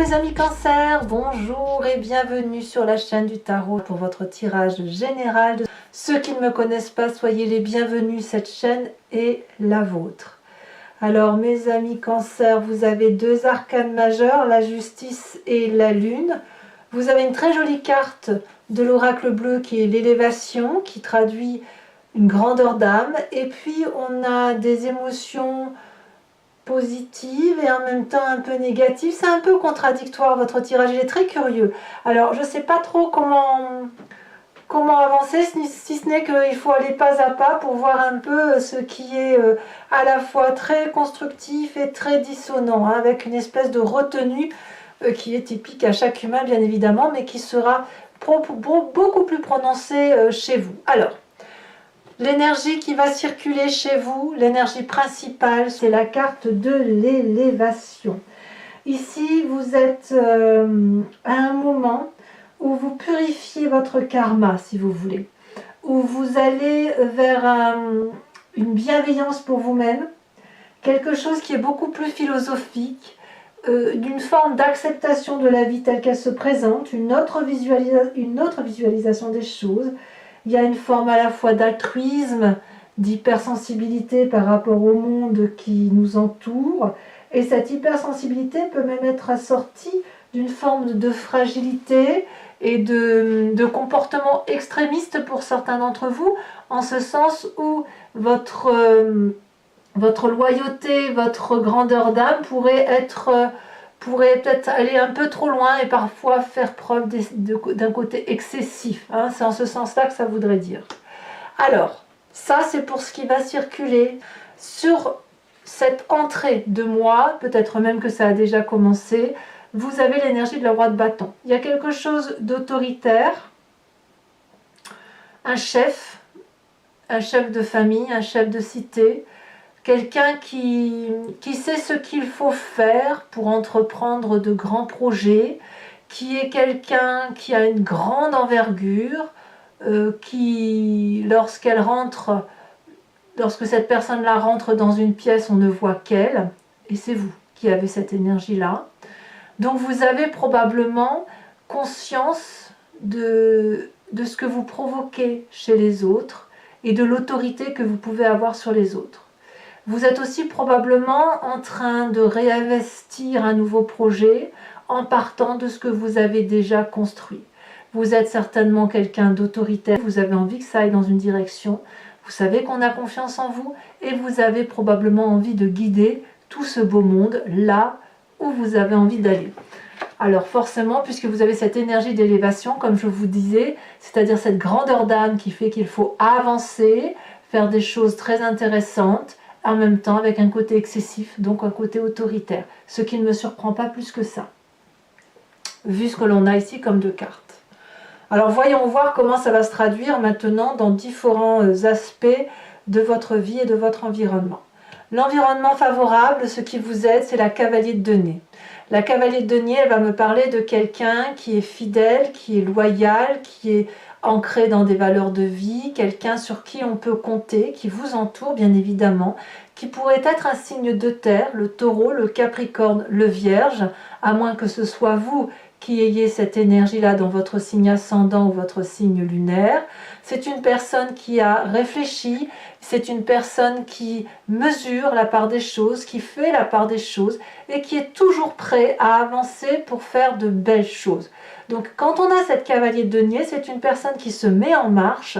mes amis Cancer, bonjour et bienvenue sur la chaîne du tarot pour votre tirage général. Ceux qui ne me connaissent pas, soyez les bienvenus, cette chaîne est la vôtre. Alors mes amis Cancer, vous avez deux arcanes majeurs, la justice et la lune. Vous avez une très jolie carte de l'oracle bleu qui est l'élévation, qui traduit une grandeur d'âme. Et puis on a des émotions positive et en même temps un peu négative. C'est un peu contradictoire, votre tirage, il est très curieux. Alors je ne sais pas trop comment avancer, si ce n'est qu'il faut aller pas à pas pour voir un peu ce qui est à la fois très constructif et très dissonant, hein, avec une espèce de retenue qui est typique à chaque humain bien évidemment, mais qui sera beaucoup plus prononcée chez vous. Alors, l'énergie qui va circuler chez vous, l'énergie principale, c'est la carte de l'élévation. Ici, vous êtes à un moment où vous purifiez votre karma, si vous voulez, où vous allez vers une bienveillance pour vous-même, quelque chose qui est beaucoup plus philosophique, d'une forme d'acceptation de la vie telle qu'elle se présente, une autre visualisation des choses. Il y a une forme à la fois d'altruisme, d'hypersensibilité par rapport au monde qui nous entoure. Et cette hypersensibilité peut même être assortie d'une forme de fragilité et de comportement extrémiste pour certains d'entre vous, en ce sens où votre loyauté, votre grandeur d'âme pourrait peut-être aller un peu trop loin et parfois faire preuve d'un côté excessif. Hein, c'est en ce sens-là que ça voudrait dire. Alors, ça c'est pour ce qui va circuler sur cette entrée de mois, peut-être même que ça a déjà commencé. Vous avez l'énergie de la roi de bâton. Il y a quelque chose d'autoritaire, un chef de famille, un chef de cité, quelqu'un qui sait ce qu'il faut faire pour entreprendre de grands projets, qui est quelqu'un qui a une grande envergure, qui, lorsque cette personne-là rentre dans une pièce, on ne voit qu'elle, et c'est vous qui avez cette énergie-là. Donc vous avez probablement conscience de ce que vous provoquez chez les autres et de l'autorité que vous pouvez avoir sur les autres. Vous êtes aussi probablement en train de réinvestir un nouveau projet en partant de ce que vous avez déjà construit. Vous êtes certainement quelqu'un d'autoritaire, vous avez envie que ça aille dans une direction, vous savez qu'on a confiance en vous et vous avez probablement envie de guider tout ce beau monde là où vous avez envie d'aller. Alors forcément, puisque vous avez cette énergie d'élévation, comme je vous disais, c'est-à-dire cette grandeur d'âme qui fait qu'il faut avancer, faire des choses très intéressantes, en même temps avec un côté excessif, donc un côté autoritaire, ce qui ne me surprend pas plus que ça, vu ce que l'on a ici comme deux cartes. Alors voyons voir comment ça va se traduire maintenant dans différents aspects de votre vie et de votre environnement. L'environnement favorable, ce qui vous aide, c'est la cavalier de denier. La cavalier de denier, elle va me parler de quelqu'un qui est fidèle, qui est loyal, qui est ancré dans des valeurs de vie, quelqu'un sur qui on peut compter, qui vous entoure bien évidemment, qui pourrait être un signe de terre, le taureau, le capricorne, le vierge, à moins que ce soit vous qui ayez cette énergie-là dans votre signe ascendant ou votre signe lunaire. C'est une personne qui a réfléchi, c'est une personne qui mesure la part des choses, qui fait la part des choses et qui est toujours prêt à avancer pour faire de belles choses. Donc quand on a cette cavalier de denier, c'est une personne qui se met en marche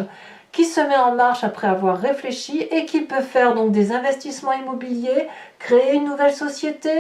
après avoir réfléchi et qui peut faire donc des investissements immobiliers, créer une nouvelle société,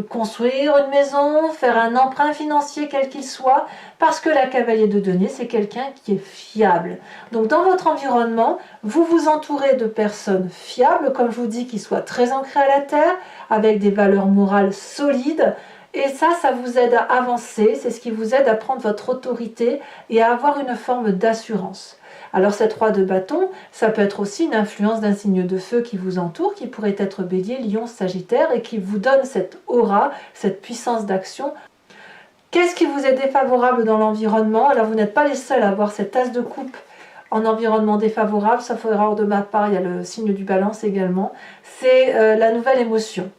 construire une maison, faire un emprunt financier quel qu'il soit, parce que la cavalier de denier, c'est quelqu'un qui est fiable. Donc dans votre environnement, vous vous entourez de personnes fiables, comme je vous dis, qui soient très ancrées à la terre, avec des valeurs morales solides, et ça vous aide à avancer, c'est ce qui vous aide à prendre votre autorité et à avoir une forme d'assurance. Alors cette roi de bâton, ça peut être aussi une influence d'un signe de feu qui vous entoure, qui pourrait être Bélier, Lion, Sagittaire, et qui vous donne cette aura, cette puissance d'action. Qu'est-ce qui vous est défavorable dans l'environnement? Alors vous n'êtes pas les seuls à avoir cette as de coupe en environnement défavorable, sauf erreur de ma part, il y a le signe du balance également. C'est la nouvelle émotion.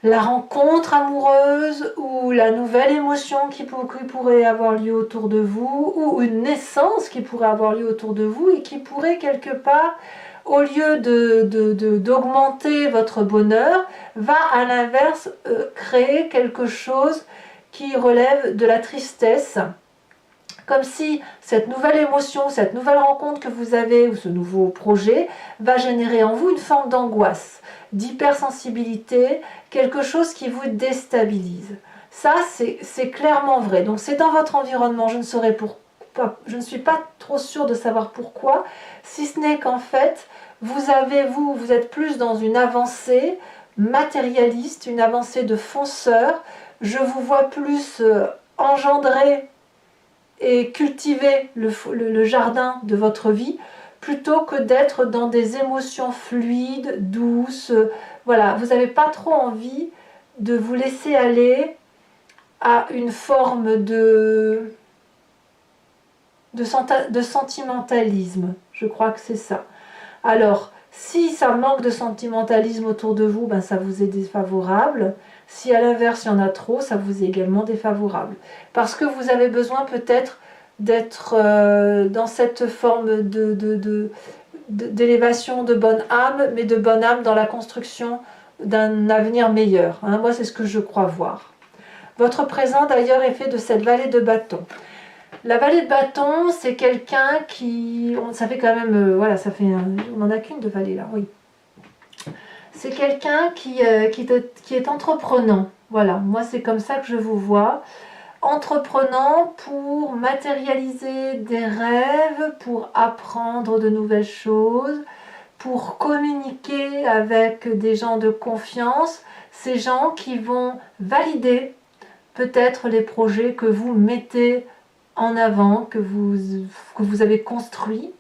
La rencontre amoureuse ou ou la nouvelle émotion qui pourrait avoir lieu autour de vous, ou une naissance qui pourrait avoir lieu autour de vous et qui pourrait quelque part, au lieu d'augmenter votre bonheur, va à l'inverse créer quelque chose qui relève de la tristesse. Comme si cette nouvelle émotion, cette nouvelle rencontre que vous avez, ou ce nouveau projet, va générer en vous une forme d'angoisse, d'hypersensibilité, quelque chose qui vous déstabilise. Ça, c'est clairement vrai. Donc c'est dans votre environnement, je ne suis pas trop sûre de savoir pourquoi, si ce n'est qu'en fait, vous êtes plus dans une avancée matérialiste, une avancée de fonceur. Je vous vois plus engendrer et cultiver le jardin de votre vie plutôt que d'être dans des émotions fluides, douces. Voilà, vous n'avez pas trop envie de vous laisser aller à une forme de sentimentalisme. Je crois que c'est ça. Alors, si ça manque de sentimentalisme autour de vous, ben ça vous est défavorable. Si à l'inverse il y en a trop, ça vous est également défavorable. Parce que vous avez besoin peut-être d'être dans cette forme d'élévation de bonne âme, mais de bonne âme dans la construction d'un avenir meilleur. Hein, moi, c'est ce que je crois voir. Votre présent, d'ailleurs, est fait de cette vallée de bâton. La vallée de bâton, c'est quelqu'un qui... Ça fait quand même... voilà, ça fait... on n'en a qu'une de vallée, là, oui. C'est quelqu'un qui est entreprenant. Voilà, moi, c'est comme ça que je vous vois. Entreprenant pour matérialiser des rêves, pour apprendre de nouvelles choses, pour communiquer avec des gens de confiance, ces gens qui vont valider peut-être les projets que vous mettez en avant, que vous avez construits.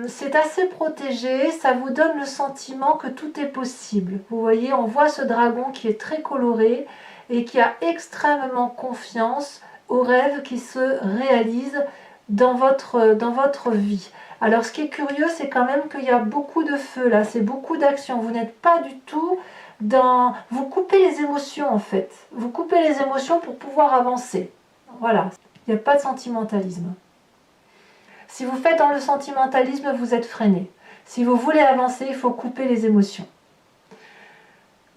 C'est assez protégé, ça vous donne le sentiment que tout est possible. Vous voyez, on voit ce dragon qui est très coloré et qui a extrêmement confiance aux rêves qui se réalisent dans votre vie. Alors ce qui est curieux, c'est quand même qu'il y a beaucoup de feu là, c'est beaucoup d'action. Vous n'êtes pas du tout dans... Vous coupez les émotions en fait. Vous coupez les émotions pour pouvoir avancer. Voilà, il n'y a pas de sentimentalisme. Si vous faites dans le sentimentalisme, vous êtes freiné. Si vous voulez avancer, il faut couper les émotions.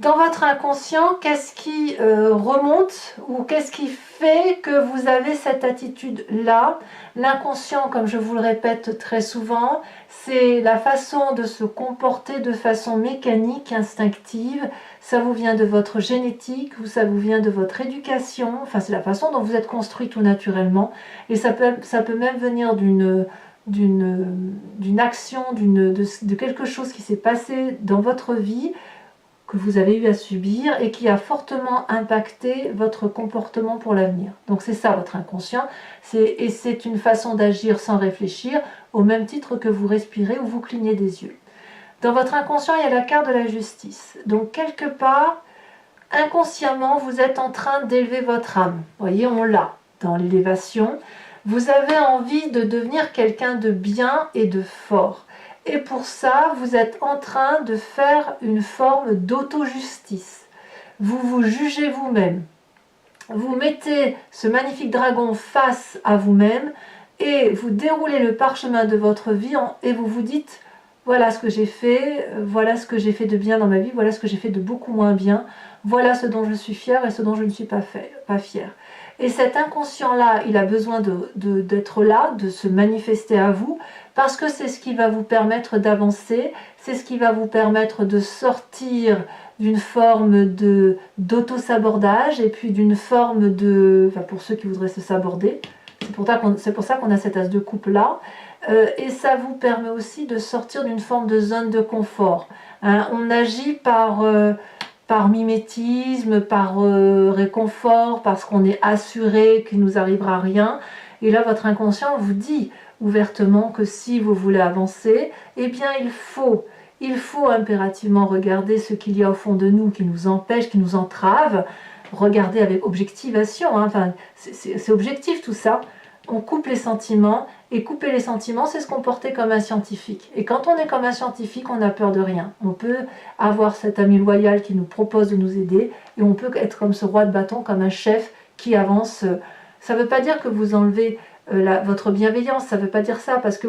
Dans votre inconscient, qu'est-ce qui remonte ou qu'est-ce qui fait que vous avez cette attitude-là? L'inconscient, comme je vous le répète très souvent, c'est la façon de se comporter de façon mécanique, instinctive. Ça vous vient de votre génétique ou ça vous vient de votre éducation. Enfin, c'est la façon dont vous êtes construit tout naturellement. Et ça peut même venir d'une action, de quelque chose qui s'est passé dans votre vie, que vous avez eu à subir et qui a fortement impacté votre comportement pour l'avenir. Donc c'est ça votre inconscient, et c'est une façon d'agir sans réfléchir, au même titre que vous respirez ou vous clignez des yeux. Dans votre inconscient, il y a la carte de la justice. Donc quelque part, inconsciemment, vous êtes en train d'élever votre âme. Vous voyez, on l'a dans l'élévation. Vous avez envie de devenir quelqu'un de bien et de fort. Et pour ça, vous êtes en train de faire une forme d'auto-justice. Vous vous jugez vous-même. Vous mettez ce magnifique dragon face à vous-même et vous déroulez le parchemin de votre vie et vous vous dites « Voilà ce que j'ai fait, voilà ce que j'ai fait de bien dans ma vie, voilà ce que j'ai fait de beaucoup moins bien, voilà ce dont je suis fière et ce dont je ne suis pas fière. » Et cet inconscient-là, il a besoin d'être là, de se manifester à vous, parce que c'est ce qui va vous permettre d'avancer, c'est ce qui va vous permettre de sortir d'une forme d'auto-sabordage et puis d'une forme de... Enfin, pour ceux qui voudraient se saborder, c'est pour ça qu'on a cet as de coupe là, et ça vous permet aussi de sortir d'une forme de zone de confort. Hein, on agit par mimétisme, par réconfort, parce qu'on est assuré qu'il ne nous arrivera rien. Et là, votre inconscient vous dit ouvertement que si vous voulez avancer, eh bien il faut impérativement regarder ce qu'il y a au fond de nous qui nous empêche, qui nous entrave, regarder avec objectivation, hein. Enfin, c'est objectif tout ça, on coupe les sentiments, et couper les sentiments, c'est se comporter comme un scientifique. Et quand on est comme un scientifique, on n'a peur de rien. On peut avoir cet ami loyal qui nous propose de nous aider, et on peut être comme ce roi de bâton, comme un chef qui avance. Ça ne veut pas dire que vous enlevez votre bienveillance, ça ne veut pas dire ça, parce que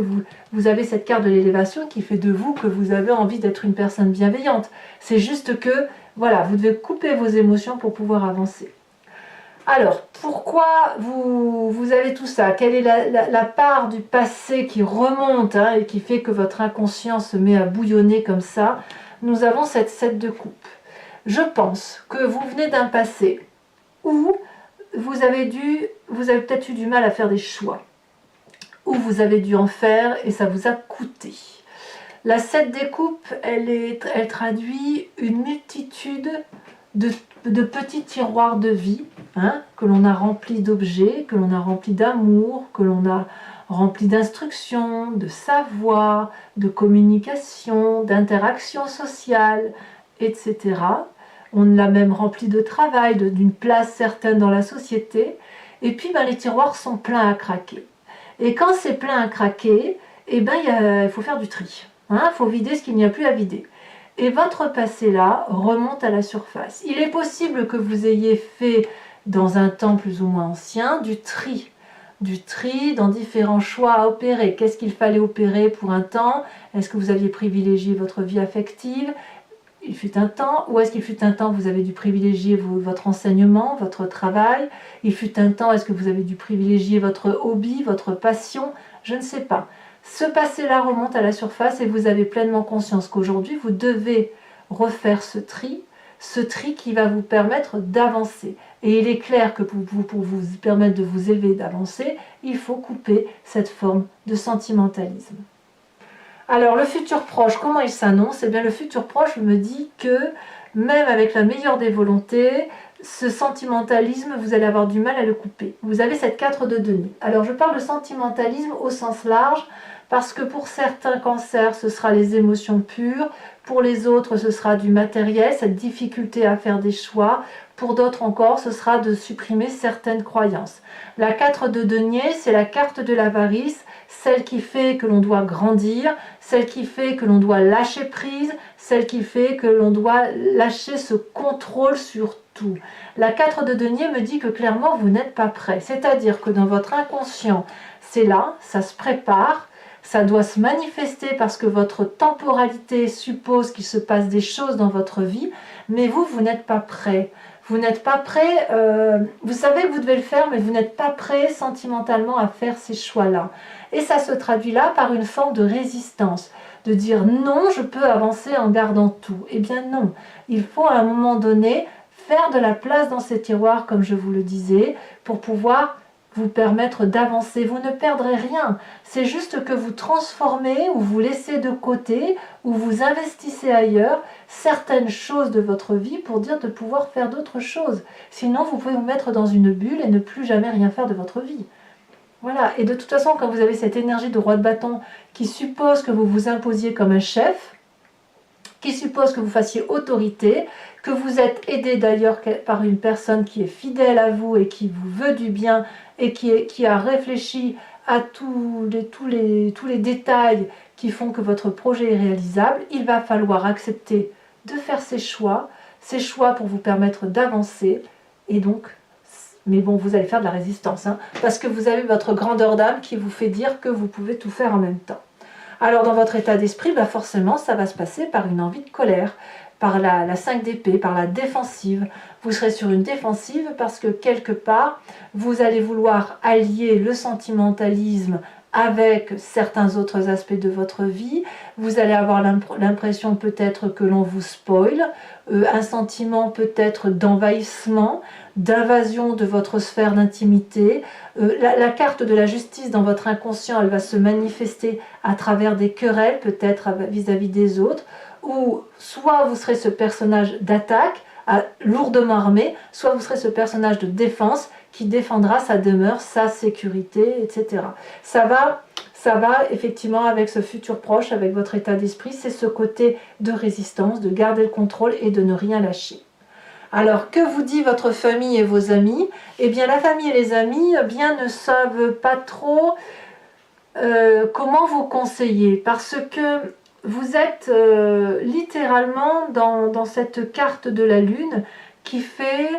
vous avez cette carte de l'élévation qui fait de vous que vous avez envie d'être une personne bienveillante. C'est juste que, voilà, vous devez couper vos émotions pour pouvoir avancer. Alors, pourquoi vous avez tout ça? Quelle est la part du passé qui remonte et qui fait que votre inconscient se met à bouillonner comme ça? Nous avons cette 7 de coupe. Je pense que vous venez d'un passé où vous avez peut-être eu du mal à faire des choix, où vous avez dû en faire et ça vous a coûté. La 7 des coupes, elle traduit une multitude de petits tiroirs de vie, que l'on a remplis d'objets, que l'on a remplis d'amour, que l'on a remplis d'instructions, de savoir, de communication, d'interaction sociale, etc. On l'a même rempli de travail, d'une place certaine dans la société. Et puis les tiroirs sont pleins à craquer. Et quand c'est plein à craquer, il faut faire du tri. Il faut vider ce qu'il n'y a plus à vider. Et votre passé là remonte à la surface. Il est possible que vous ayez fait dans un temps plus ou moins ancien du tri dans différents choix à opérer. Qu'est-ce qu'il fallait opérer pour un temps? Est-ce que vous aviez privilégié votre vie affective? Il fut un temps, ou est-ce qu'il fut un temps vous avez dû privilégier votre enseignement, votre travail? Il fut un temps, est-ce que vous avez dû privilégier votre hobby, votre passion? Je ne sais pas. Ce passé-là remonte à la surface et vous avez pleinement conscience qu'aujourd'hui, vous devez refaire ce tri qui va vous permettre d'avancer. Et il est clair que pour vous permettre de vous élever, d'avancer, il faut couper cette forme de sentimentalisme. Alors, le futur proche, comment il s'annonce? Eh bien, le futur proche me dit que, même avec la meilleure des volontés, ce sentimentalisme, vous allez avoir du mal à le couper. Vous avez cette 4 de denier. Alors, je parle de sentimentalisme au sens large, parce que pour certains cancers, ce sera les émotions pures, pour les autres, ce sera du matériel, cette difficulté à faire des choix, pour d'autres encore, ce sera de supprimer certaines croyances. La 4 de denier, c'est la carte de l'avarice, celle qui fait que l'on doit grandir, celle qui fait que l'on doit lâcher prise, celle qui fait que l'on doit lâcher ce contrôle sur tout. La 4 de denier me dit que clairement vous n'êtes pas prêt, c'est-à-dire que dans votre inconscient, c'est là, ça se prépare, ça doit se manifester parce que votre temporalité suppose qu'il se passe des choses dans votre vie, mais vous n'êtes pas prêt. Vous n'êtes pas prêt, vous savez que vous devez le faire, mais vous n'êtes pas prêt sentimentalement à faire ces choix-là. Et ça se traduit là par une forme de résistance, de dire non, je peux avancer en gardant tout. Eh bien non, il faut à un moment donné faire de la place dans ces tiroirs, comme je vous le disais, pour pouvoir vous permettre d'avancer. Vous ne perdrez rien, c'est juste que vous transformez ou vous laissez de côté ou vous investissez ailleurs certaines choses de votre vie pour dire de pouvoir faire d'autres choses. Sinon, vous pouvez vous mettre dans une bulle et ne plus jamais rien faire de votre vie. Voilà, et de toute façon, quand vous avez cette énergie de roi de bâton qui suppose que vous vous imposiez comme un chef, qui suppose que vous fassiez autorité, que vous êtes aidé d'ailleurs par une personne qui est fidèle à vous et qui vous veut du bien et qui a réfléchi à tous les détails qui font que votre projet est réalisable, il va falloir accepter de faire ces choix pour vous permettre d'avancer. Et donc, mais bon, vous allez faire de la résistance, parce que vous avez votre grandeur d'âme qui vous fait dire que vous pouvez tout faire en même temps. Alors dans votre état d'esprit, forcément, ça va se passer par une envie de colère, par la 5 d'épée, par la défensive. Vous serez sur une défensive parce que quelque part, vous allez vouloir allier le sentimentalisme avec certains autres aspects de votre vie. Vous allez avoir l'impression peut-être que l'on vous spoil, un sentiment peut-être d'envahissement, d'invasion de votre sphère d'intimité. La carte de la justice dans votre inconscient, elle va se manifester à travers des querelles, peut-être vis-à-vis des autres, ou soit vous serez ce personnage d'attaque, lourdement armé, soit vous serez ce personnage de défense qui défendra sa demeure, sa sécurité, etc. Ça va effectivement avec ce futur proche, avec votre état d'esprit, c'est ce côté de résistance, de garder le contrôle et de ne rien lâcher. Alors, que vous dit votre famille et vos amis? Eh bien, la famille et les amis ne savent pas trop comment vous conseiller, parce que vous êtes littéralement dans cette carte de la lune qui fait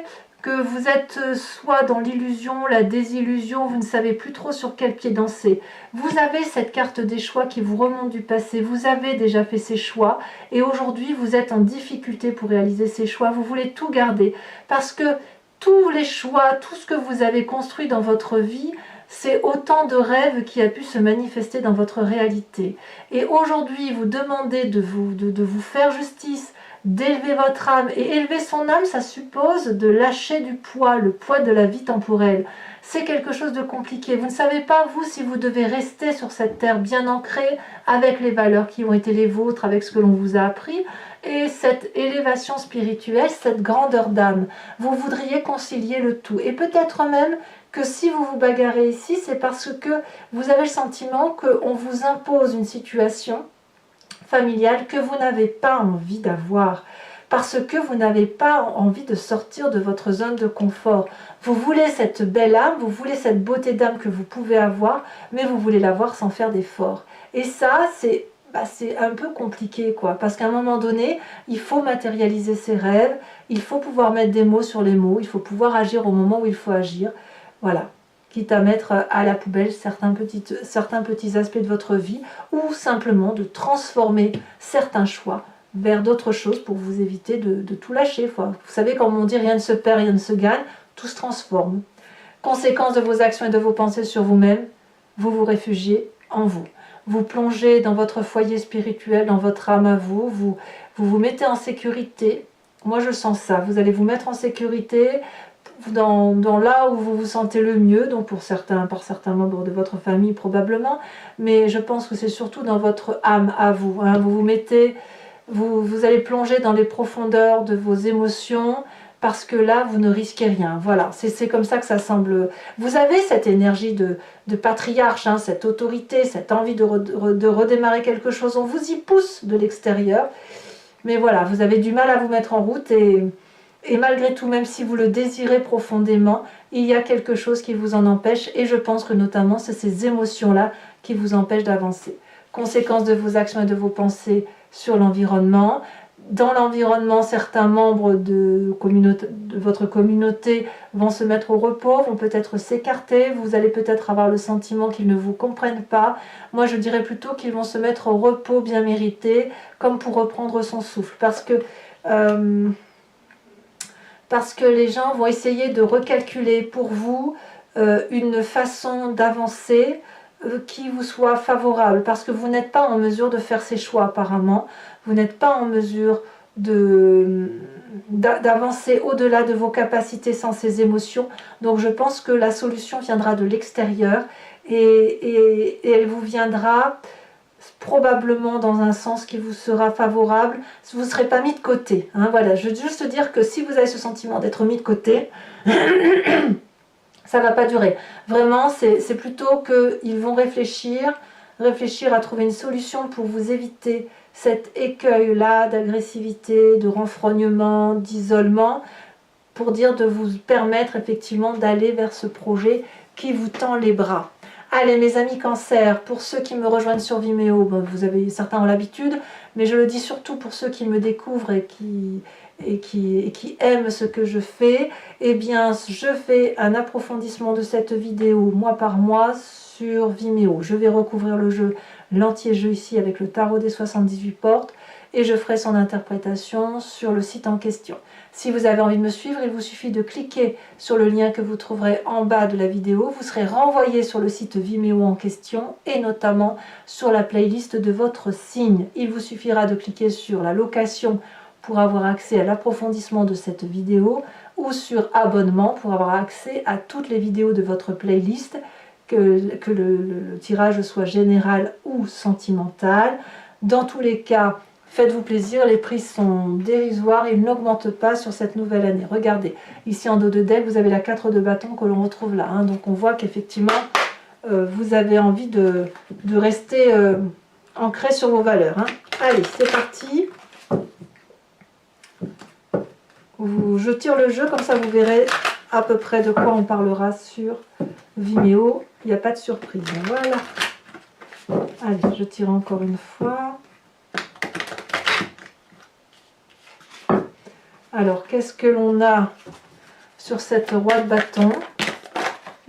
que vous êtes soit dans l'illusion, la désillusion, vous ne savez plus trop sur quel pied danser. Vous avez cette carte des choix qui vous remonte du passé, vous avez déjà fait ces choix et aujourd'hui vous êtes en difficulté pour réaliser ces choix, vous voulez tout garder parce que tous les choix, tout ce que vous avez construit dans votre vie, c'est autant de rêves qui a pu se manifester dans votre réalité. Et aujourd'hui, vous demandez de vous faire justice, d'élever votre âme. Et élever son âme, ça suppose de lâcher du poids, le poids de la vie temporelle. C'est quelque chose de compliqué. Vous ne savez pas, vous, si vous devez rester sur cette terre bien ancrée, avec les valeurs qui ont été les vôtres, avec ce que l'on vous a appris, et cette élévation spirituelle, cette grandeur d'âme. Vous voudriez concilier le tout. Et peut-être même que si vous vous bagarrez ici, c'est parce que vous avez le sentiment qu'on vous impose une situation familiale que vous n'avez pas envie d'avoir, parce que vous n'avez pas envie de sortir de votre zone de confort. Vous voulez cette belle âme, vous voulez cette beauté d'âme que vous pouvez avoir, mais vous voulez l'avoir sans faire d'effort. Et ça, c'est un peu compliqué, quoi, parce qu'à un moment donné, il faut matérialiser ses rêves, il faut pouvoir mettre des mots sur les mots, il faut pouvoir agir au moment où il faut agir. Voilà, quitte à mettre à la poubelle certains petits aspects de votre vie ou simplement de transformer certains choix vers d'autres choses pour vous éviter de tout lâcher. Vous savez, comme on dit, rien ne se perd, rien ne se gagne, tout se transforme. Conséquence de vos actions et de vos pensées sur vous-même, vous vous réfugiez en vous. Vous plongez dans votre foyer spirituel, dans votre âme à vous, vous mettez en sécurité. Moi, je sens ça. Vous allez vous mettre en sécurité dans là où vous vous sentez le mieux, donc par certains membres de votre famille probablement, mais je pense que c'est surtout dans votre âme à vous. Hein. Vous allez plonger dans les profondeurs de vos émotions, parce que là, vous ne risquez rien. Voilà, c'est comme ça que ça semble. Vous avez cette énergie de patriarche, hein, cette autorité, cette envie de redémarrer quelque chose. On vous y pousse de l'extérieur, mais voilà, vous avez du mal à vous mettre en route et malgré tout, même si vous le désirez profondément, il y a quelque chose qui vous en empêche. Et je pense que notamment, c'est ces émotions-là qui vous empêchent d'avancer. Conséquence de vos actions et de vos pensées sur l'environnement. Dans l'environnement, certains membres de votre communauté vont se mettre au repos, vont peut-être s'écarter. Vous allez peut-être avoir le sentiment qu'ils ne vous comprennent pas. Moi, je dirais plutôt qu'ils vont se mettre au repos bien mérité, comme pour reprendre son souffle. Parce que les gens vont essayer de recalculer pour vous une façon d'avancer qui vous soit favorable, parce que vous n'êtes pas en mesure de faire ces choix apparemment, vous n'êtes pas en mesure d'avancer au-delà de vos capacités sans ces émotions, donc je pense que la solution viendra de l'extérieur et elle vous viendra probablement dans un sens qui vous sera favorable, vous ne serez pas mis de côté. Hein, voilà, je veux juste dire que si vous avez ce sentiment d'être mis de côté, ça ne va pas durer. Vraiment, c'est plutôt qu'ils vont réfléchir à trouver une solution pour vous éviter cet écueil-là d'agressivité, de renfrognement, d'isolement, pour dire de vous permettre effectivement d'aller vers ce projet qui vous tend les bras. Allez mes amis Cancer, pour ceux qui me rejoignent sur Vimeo, vous avez certains ont l'habitude, mais je le dis surtout pour ceux qui me découvrent et qui aiment ce que je fais, eh bien je fais un approfondissement de cette vidéo mois par mois sur Vimeo. Je vais recouvrir le jeu, l'entier jeu ici avec le tarot des 78 portes et je ferai son interprétation sur le site en question. Si vous avez envie de me suivre, il vous suffit de cliquer sur le lien que vous trouverez en bas de la vidéo. Vous serez renvoyé sur le site Vimeo en question et notamment sur la playlist de votre signe. Il vous suffira de cliquer sur la location pour avoir accès à l'approfondissement de cette vidéo ou sur abonnement pour avoir accès à toutes les vidéos de votre playlist, que le tirage soit général ou sentimental. Dans tous les cas, faites-vous plaisir, les prix sont dérisoires, ils n'augmentent pas sur cette nouvelle année. Regardez, ici en dos de deck, vous avez la 4 de bâton que l'on retrouve là. Hein. Donc on voit qu'effectivement, vous avez envie de rester ancré sur vos valeurs. Hein. Allez, c'est parti. Je tire le jeu, comme ça vous verrez à peu près de quoi on parlera sur Vimeo. Il n'y a pas de surprise. Voilà. Allez, je tire encore une fois. Alors, qu'est-ce que l'on a sur cette roi de bâton?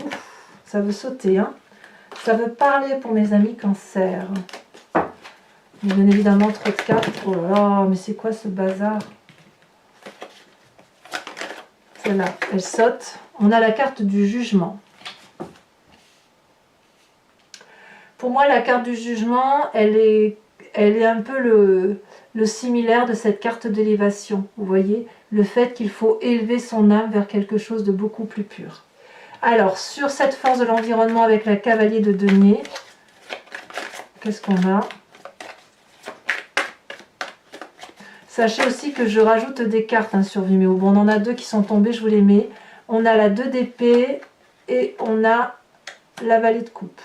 Ouf, ça veut sauter, hein. Ça veut parler pour mes amis cancer. Bien évidemment, trop de cartes. Oh là là, mais c'est quoi ce bazar? Celle-là, elle saute. On a la carte du jugement. Pour moi, la carte du jugement, elle est un peu le similaire de cette carte d'élévation. Vous voyez, le fait qu'il faut élever son âme vers quelque chose de beaucoup plus pur. Alors, sur cette force de l'environnement avec la cavalier de denier, qu'est-ce qu'on a? Sachez aussi que je rajoute des cartes hein, sur Vimeo. Bon, on en a deux qui sont tombées, je vous les mets. On a la 2 d'épée et on a la vallée de coupe.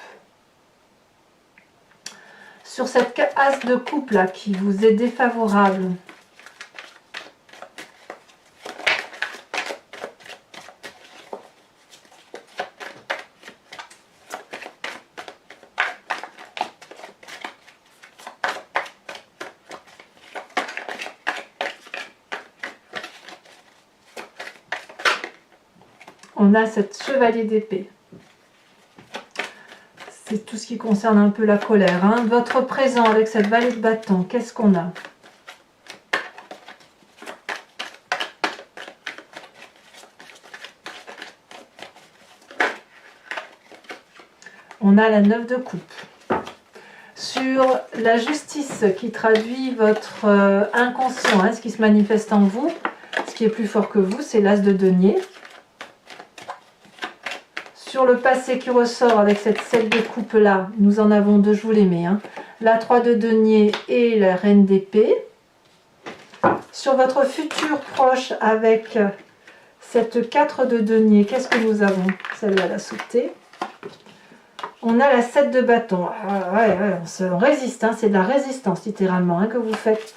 Sur cette as de coupe là qui vous est défavorable, on a cette chevalier d'épée. C'est tout ce qui concerne un peu la colère. Hein. Votre présent avec cette vallée de bâton, qu'est-ce qu'on a? On a la 9 de coupe. Sur la justice qui traduit votre inconscient, hein, ce qui se manifeste en vous, ce qui est plus fort que vous, c'est l'as de denier. Sur le passé qui ressort avec cette 7 de coupe là, nous en avons deux, je vous les mets. Hein. La 3 de denier et la reine d'épée. Sur votre futur proche avec cette 4 de denier, qu'est-ce que nous avons? Celle-là, elle a sauté. On a la 7 de bâton. Ah, ouais, on résiste, hein, c'est de la résistance littéralement hein, que vous faites.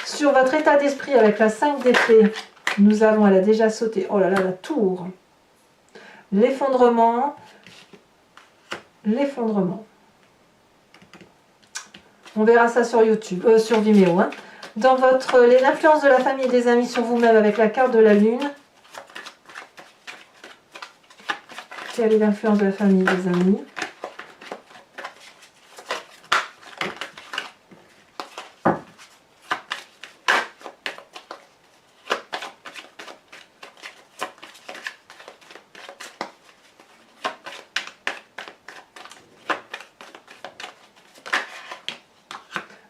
Sur votre état d'esprit avec la 5 d'épée, nous avons, elle a déjà sauté. Oh là là, la tour. L'effondrement. L'effondrement. On verra ça sur YouTube, sur Vimeo. Hein. Dans l'influence de la famille et des amis sur vous-même avec la carte de la lune. Quelle est l'influence de la famille et des amis?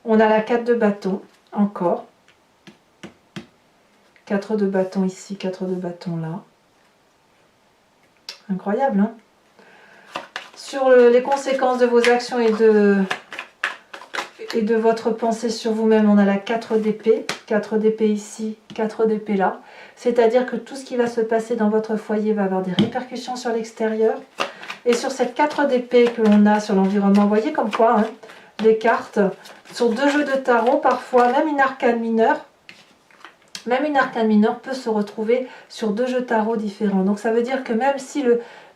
On a la 4 de bâton, encore. 4 de bâton ici, 4 de bâton là. Incroyable, hein? Sur les conséquences de vos actions et de votre pensée sur vous-même, on a la 4 d'épée. 4 d'épée ici, 4 d'épée là. C'est-à-dire que tout ce qui va se passer dans votre foyer va avoir des répercussions sur l'extérieur. Et sur cette 4 d'épée que l'on a sur l'environnement, vous voyez comme quoi, hein, les cartes, sur deux jeux de tarot, parfois même une arcane mineure, peut se retrouver sur deux jeux de tarot différents. Donc ça veut dire que même si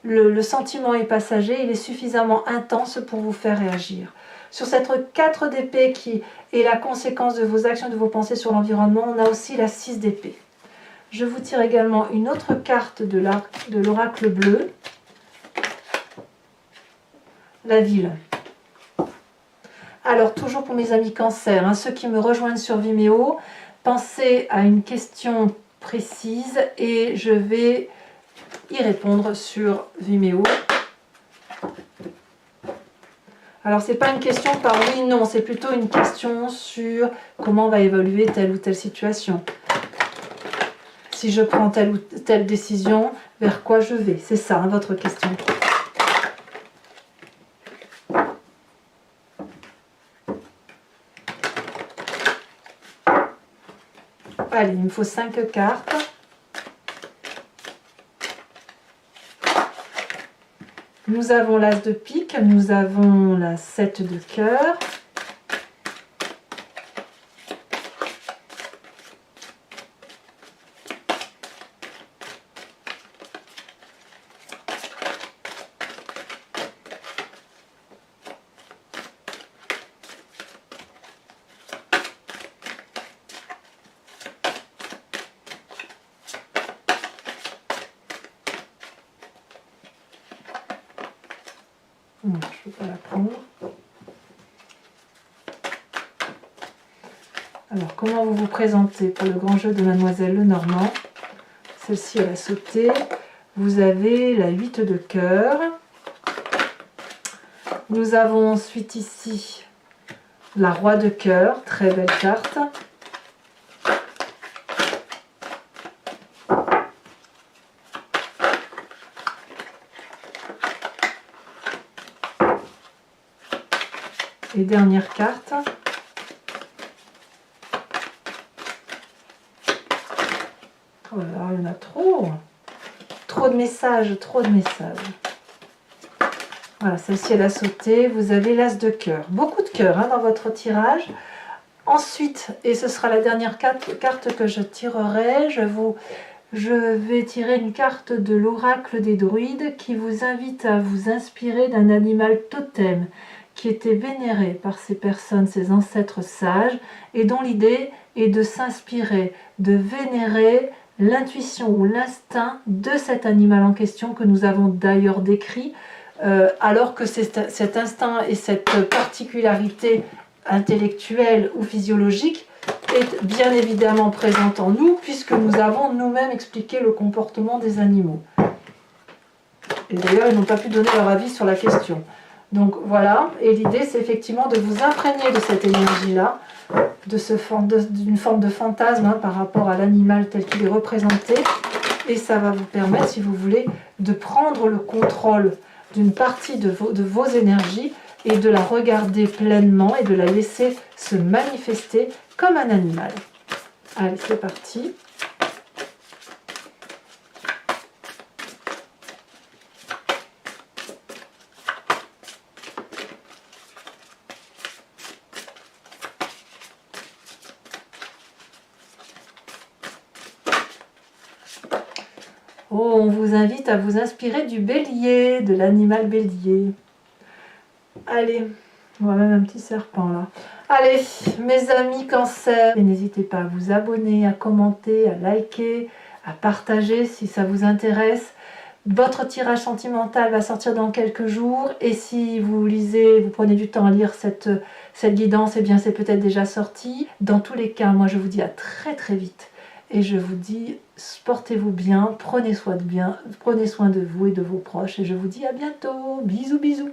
le sentiment est passager, il est suffisamment intense pour vous faire réagir. Sur cette 4 d'épée qui est la conséquence de vos actions, de vos pensées sur l'environnement, on a aussi la 6 d'épée. Je vous tire également une autre carte de l'oracle bleu. La ville. Alors, toujours pour mes amis cancer, hein, ceux qui me rejoignent sur Vimeo, pensez à une question précise et je vais y répondre sur Vimeo. Alors, c'est pas une question par oui, non, c'est plutôt une question sur comment va évoluer telle ou telle situation. Si je prends telle ou telle décision, vers quoi je vais? C'est ça, hein, votre question. Allez, il me faut 5 cartes. Nous avons l'as de pique, nous avons la 7 de cœur. Non, je ne peux pas la prendre. Alors, comment vous vous présentez pour le grand jeu de Mademoiselle Lenormand? Celle-ci, elle a sauté. Vous avez la 8 de cœur. Nous avons ensuite ici la roi de cœur, très belle carte. Et dernière carte. Oh là là, il y en a trop. Trop de messages, trop de messages. Voilà, celle-ci, elle a sauté. Vous avez l'as de cœur. Beaucoup de cœur hein, dans votre tirage. Ensuite, et ce sera la dernière carte que je tirerai, je vais tirer une carte de l'oracle des druides qui vous invite à vous inspirer d'un animal totem qui était vénéré par ces personnes, ces ancêtres sages, et dont l'idée est de s'inspirer, de vénérer l'intuition ou l'instinct de cet animal en question que nous avons d'ailleurs décrit, alors que cet instinct et cette particularité intellectuelle ou physiologique est bien évidemment présente en nous, puisque nous avons nous-mêmes expliqué le comportement des animaux. Et d'ailleurs, ils n'ont pas pu donner leur avis sur la question. Donc voilà, et l'idée c'est effectivement de vous imprégner de cette énergie-là, d'une forme de fantasme hein, par rapport à l'animal tel qu'il est représenté, et ça va vous permettre, si vous voulez, de prendre le contrôle d'une partie de vos énergies et de la regarder pleinement et de la laisser se manifester comme un animal. Allez, c'est parti. Oh, on vous invite à vous inspirer du bélier, de l'animal bélier. Allez, on voit même un petit serpent là. Allez, mes amis cancer, n'hésitez pas à vous abonner, à commenter, à liker, à partager si ça vous intéresse. Votre tirage sentimental va sortir dans quelques jours et si vous lisez, vous prenez du temps à lire cette guidance, eh bien c'est peut-être déjà sorti. Dans tous les cas, moi je vous dis à très très vite et je vous dis portez-vous bien, prenez soin de vous et de vos proches et je vous dis à bientôt. Bisous bisous.